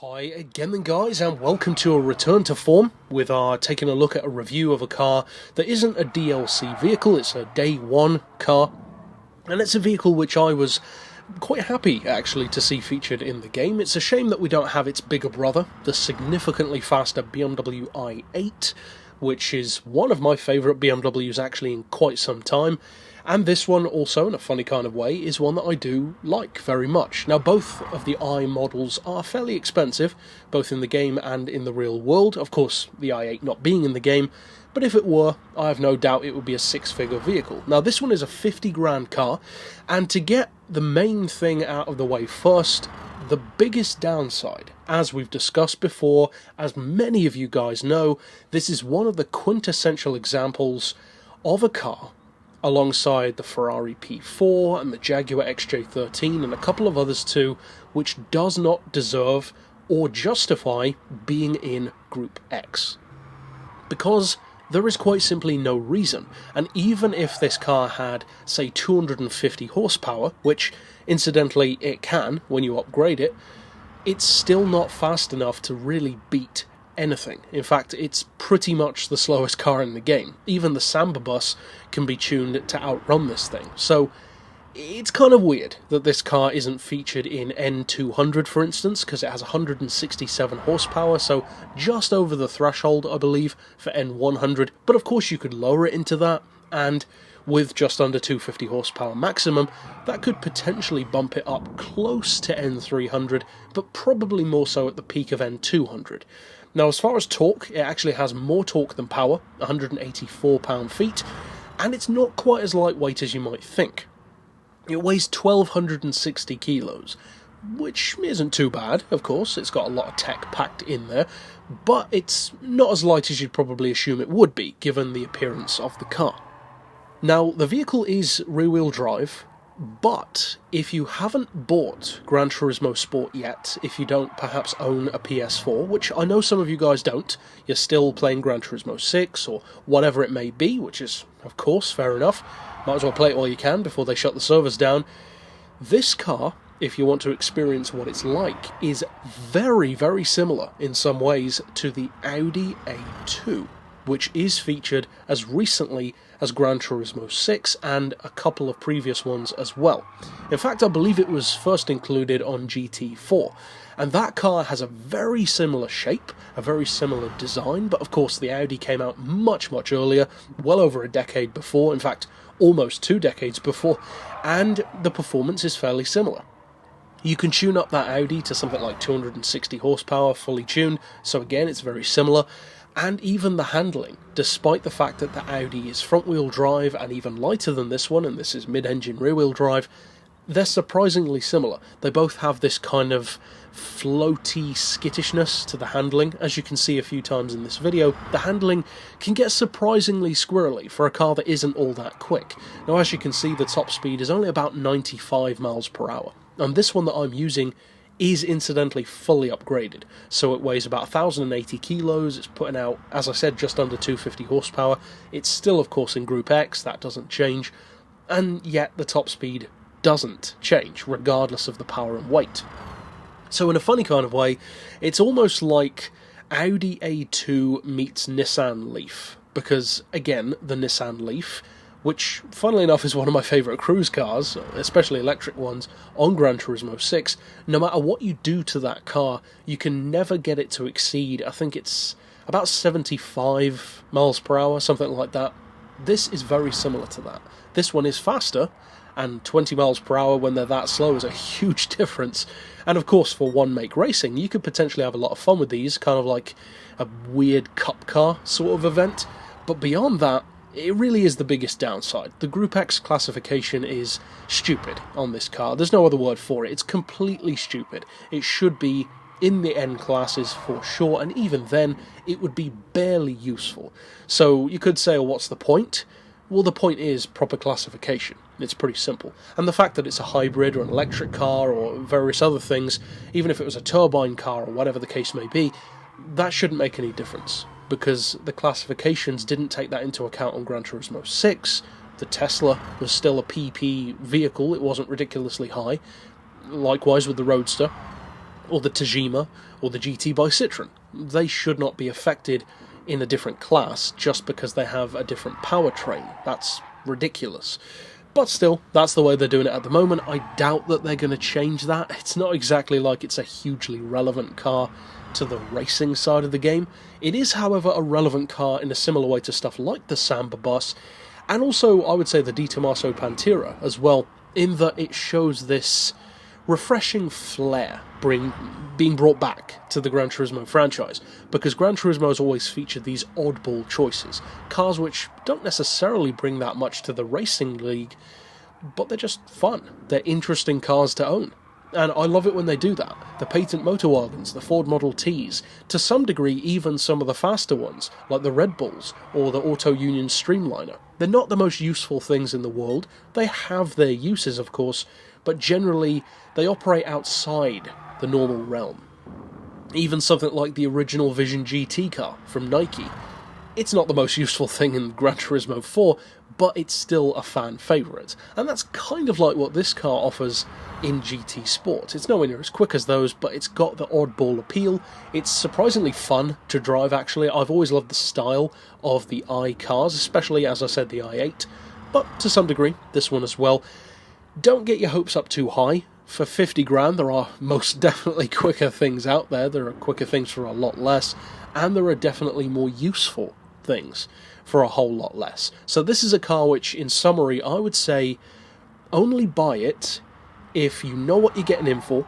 Hi again then guys, and welcome to a return to form with our taking a look at a review of a car that isn't a DLC vehicle. It's a day one car, and it's a vehicle which I was quite happy actually to see featured in the game. It's a shame that we don't have its bigger brother, the significantly faster BMW i8, which is one of my favourite BMWs actually in quite some time. And this one also, in a funny kind of way, is one that I do like very much. Now, both of the i models are fairly expensive, both in the game and in the real world. Of course, the i8 not being in the game, but if it were, I have no doubt it would be a six-figure vehicle. Now, this one is a 50 grand car, and to get the main thing out of the way first, the biggest downside, as we've discussed before, as many of you guys know, this is one of the quintessential examples of a car alongside the Ferrari P4 and the Jaguar XJ13 and a couple of others too, which does not deserve or justify being in Group X. Because there is quite simply no reason, and even if this car had, say, 250 horsepower, which incidentally it can when you upgrade it, it's still not fast enough to really beat anything. In fact, it's pretty much the slowest car in the game. Even the Samba bus can be tuned to outrun this thing. So it's kind of weird that this car isn't featured in N200, for instance, because it has 167 horsepower, so just over the threshold, I believe, for N100. But of course you could lower it into that, and with just under 250 horsepower maximum, that could potentially bump it up close to N300, but probably more so at the peak of N200. Now, as far as torque, it actually has more torque than power, 184 pound-feet, and it's not quite as lightweight as you might think. It weighs 1,260 kilos, which isn't too bad, of course. It's got a lot of tech packed in there, but it's not as light as you'd probably assume it would be, given the appearance of the car. Now, the vehicle is rear-wheel drive, but if you haven't bought Gran Turismo Sport yet, if you don't perhaps own a PS4, which I know some of you guys don't, you're still playing Gran Turismo 6 or whatever it may be, which is, of course, fair enough. Might as well play it while you can before they shut the servers down. This car, if you want to experience what it's like, is very, very similar in some ways to the Audi A2, which is featured as recently as Gran Turismo 6 and a couple of previous ones as well. In fact, I believe it was first included on GT4, and that car has a very similar shape, a very similar design, but of course the Audi came out much, much earlier, well over a decade before, in fact, almost 2 decades before, and the performance is fairly similar. You can tune up that Audi to something like 260 horsepower, fully tuned, so again, it's very similar. And even the handling, despite the fact that the Audi is front-wheel drive and even lighter than this one, and this is mid-engine rear-wheel drive, they're surprisingly similar. They both have this kind of floaty skittishness to the handling. As you can see a few times in this video, the handling can get surprisingly squirrely for a car that isn't all that quick. Now, as you can see, the top speed is only about 95 miles per hour, and this one that I'm using is incidentally fully upgraded, so it weighs about 1,080 kilos, it's putting out, as I said, just under 250 horsepower, it's still of course in Group X, that doesn't change, and yet the top speed doesn't change, regardless of the power and weight. So in a funny kind of way, it's almost like Audi A2 meets Nissan Leaf, because again, the Nissan Leaf, which, funnily enough, is one of my favourite cruise cars, especially electric ones, on Gran Turismo 6, no matter what you do to that car, you can never get it to exceed, I think it's about 75 miles per hour, something like that. This is very similar to that. This one is faster, and 20 miles per hour when they're that slow is a huge difference. And of course, for one-make racing, you could potentially have a lot of fun with these, kind of like a weird cup car sort of event. But beyond that, it really is the biggest downside. The Group X classification is stupid on this car. There's no other word for it. It's completely stupid. It should be in the N classes for sure, and even then, it would be barely useful. So you could say, well, what's the point? Well, the point is proper classification. It's pretty simple. And the fact that it's a hybrid or an electric car or various other things, even if it was a turbine car or whatever the case may be, that shouldn't make any difference, because the classifications didn't take that into account on Gran Turismo 6. The Tesla was still a PP vehicle, it wasn't ridiculously high. Likewise with the Roadster. or the Tajima, or the GT by Citroën. They should not be affected in a different class just because they have a different powertrain. That's ridiculous. But still, that's the way they're doing it at the moment. I doubt that they're going to change that. It's not exactly like it's a hugely relevant car to the racing side of the game. It is, however, a relevant car in a similar way to stuff like the Samba bus, and also, I would say, the Di Tommaso Pantera as well, in that it shows this refreshing flair being brought back to the Gran Turismo franchise, because Gran Turismo has always featured these oddball choices, cars which don't necessarily bring that much to the racing league, but they're just fun. They're interesting cars to own, and I love it when they do that. The patent motor wagons, the Ford Model Ts, to some degree even some of the faster ones, like the Red Bulls or the Auto Union Streamliner. They're not the most useful things in the world. They have their uses, of course, but generally they operate outside the normal realm. Even something like the original Vision GT car from Nike. It's not the most useful thing in Gran Turismo 4, but it's still a fan favourite. And that's kind of like what this car offers in GT Sport. It's nowhere near as quick as those, but it's got the oddball appeal. It's surprisingly fun to drive, actually. I've always loved the style of the i cars, especially, as I said, the i8, but to some degree, this one as well. Don't get your hopes up too high. For 50 grand, there are most definitely quicker things out there. There are quicker things for a lot less, and there are definitely more useful things for a whole lot less. So this is a car which, in summary, I would say only buy it if you know what you're getting in for,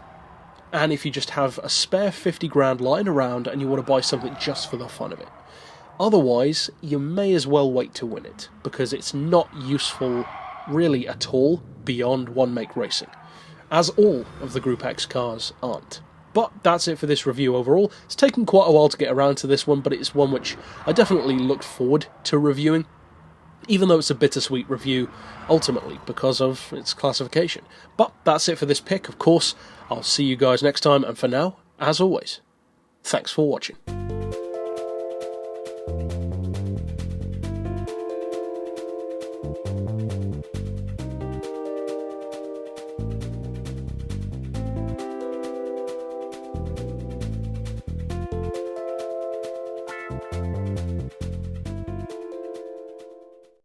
and if you just have a spare 50 grand lying around and you want to buy something just for the fun of it. Otherwise, you may as well wait to win it, because it's not useful really at all beyond one-make racing, as all of the Group X cars aren't. But that's it for this review overall. It's taken quite a while to get around to this one, but it's one which I definitely looked forward to reviewing, even though it's a bittersweet review, ultimately, because of its classification. But that's it for this pick, of course. I'll see you guys next time, and for now, as always, thanks for watching.